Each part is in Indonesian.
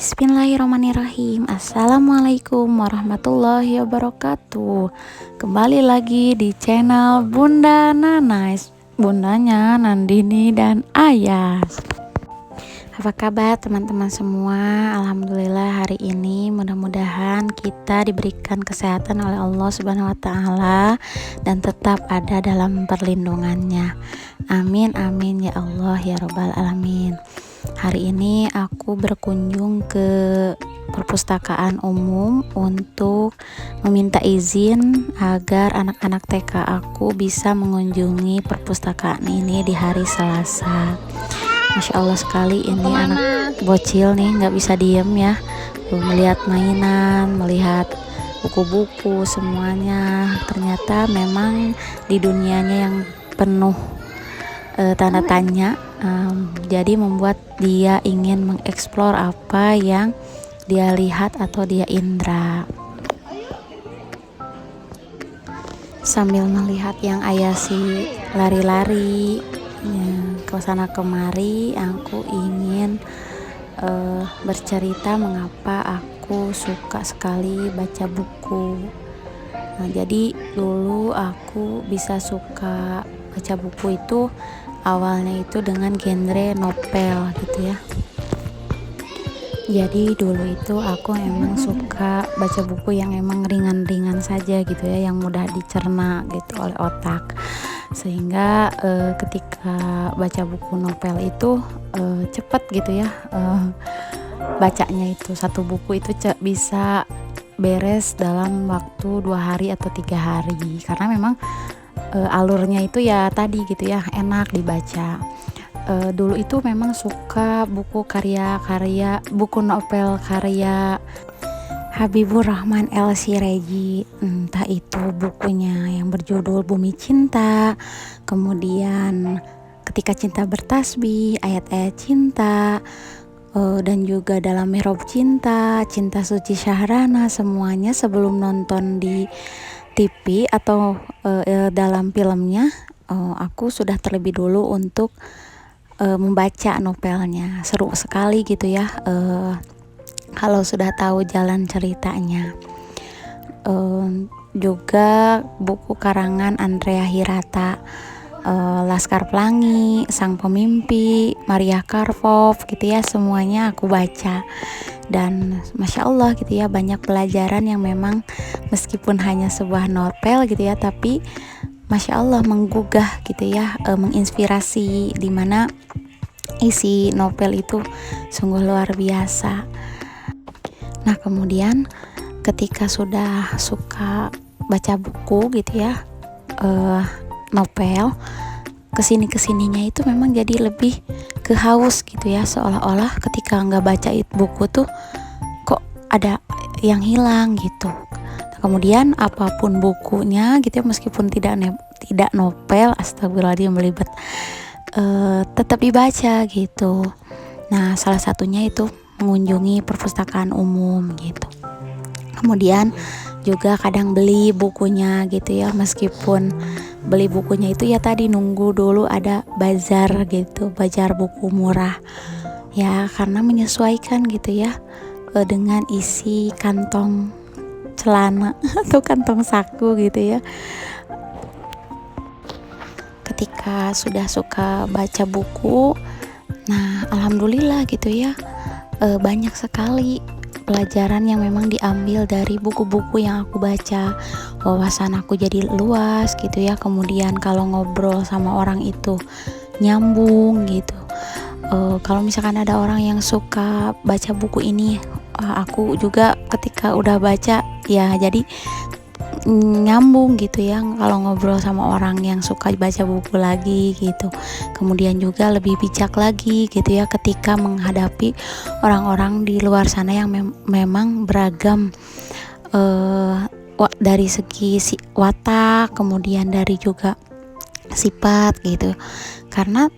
Bismillahirrahmanirrahim. Assalamualaikum warahmatullahi wabarakatuh. Kembali lagi di channel Bunda Nanais, bundanya Nandini dan Ayas. Apa kabar teman-teman semua? Alhamdulillah hari ini mudah-mudahan kita diberikan kesehatan oleh Allah Subhanahu wa taala dan tetap ada dalam perlindungannya. Amin amin ya Allah ya rabbal alamin. Hari ini aku berkunjung ke perpustakaan umum untuk meminta izin agar anak-anak TK aku bisa mengunjungi perpustakaan ini di hari Selasa. Masya Allah sekali ini anak bocil nih nggak bisa diem ya, melihat mainan, melihat buku-buku semuanya. Ternyata memang di dunianya yang penuh tanda tanya, jadi membuat dia ingin mengeksplor apa yang dia lihat atau dia indra. Sambil melihat yang Ayasi lari-lari ke sana kemari, aku ingin bercerita mengapa aku suka sekali baca buku. Jadi dulu aku bisa suka baca buku itu awalnya itu dengan genre novel gitu ya. Jadi dulu itu aku emang suka baca buku yang emang ringan-ringan saja gitu ya, yang mudah dicerna gitu oleh otak. Sehingga ketika baca buku novel itu cepet gitu ya, bacanya itu satu buku itu bisa beres dalam waktu 2 hari atau 3 hari, karena memang alurnya itu ya tadi gitu ya, enak dibaca. Dulu itu memang suka buku buku novel karya Habibur Rahman El Sireji, entah itu bukunya yang berjudul Bumi Cinta, kemudian Ketika Cinta Bertasbih, Ayat-ayat Cinta, dan juga Dalam Mihrab Cinta, Cinta Suci Syahrana. Semuanya sebelum nonton di TV atau dalam filmnya, aku sudah terlebih dulu untuk membaca novelnya. Seru sekali gitu ya, kalau sudah tahu jalan ceritanya. Juga buku karangan Andrea Hirata, Laskar Pelangi, Sang Pemimpi, Maria Karpov gitu ya, semuanya aku baca. Dan Masya Allah gitu ya, banyak pelajaran yang memang meskipun hanya sebuah novel gitu ya, tapi Masya Allah menggugah gitu ya, menginspirasi, dimana isi novel itu sungguh luar biasa. Nah kemudian ketika sudah suka baca buku gitu ya, novel, kesininya itu memang jadi lebih ke haus gitu ya, seolah-olah ketika nggak baca buku tuh kok ada yang hilang gitu. Nah, kemudian apapun bukunya gitu ya, meskipun tidak novel, astagfirullahaladzim belibet, tetap dibaca gitu. Nah salah satunya itu mengunjungi perpustakaan umum gitu. Kemudian juga kadang beli bukunya gitu ya, meskipun beli bukunya itu ya tadi nunggu dulu ada bazar gitu, bazar buku murah ya, karena menyesuaikan gitu ya dengan isi kantong celana atau kantong saku gitu ya. Ketika sudah suka baca buku, nah alhamdulillah gitu ya, banyak sekali pelajaran yang memang diambil dari buku-buku yang aku baca. Wawasan aku jadi luas gitu ya. Kemudian kalau ngobrol sama orang itu nyambung gitu. Kalau misalkan ada orang yang suka baca buku ini, aku juga ketika udah baca ya jadi nyambung gitu ya kalau ngobrol sama orang yang suka baca buku lagi gitu. Kemudian juga lebih bijak lagi gitu ya ketika menghadapi orang-orang di luar sana yang memang beragam, dari segi watak, kemudian dari juga sifat gitu. Karena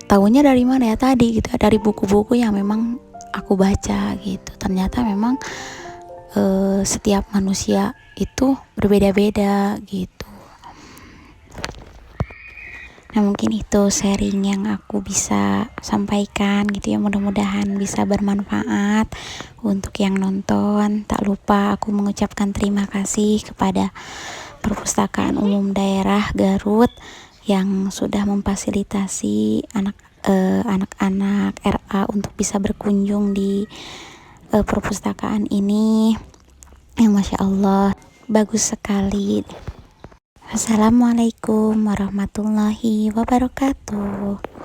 tahunya dari mana ya tadi gitu, dari buku-buku yang memang aku baca gitu. Ternyata memang setiap manusia itu berbeda-beda gitu. Nah mungkin itu sharing yang aku bisa sampaikan gitu ya, mudah-mudahan bisa bermanfaat untuk yang nonton. Tak lupa aku mengucapkan terima kasih kepada Perpustakaan Umum Daerah Garut yang sudah memfasilitasi anak-anak RA untuk bisa berkunjung di perpustakaan ini, yang Masya Allah bagus sekali. Assalamualaikum warahmatullahi wabarakatuh.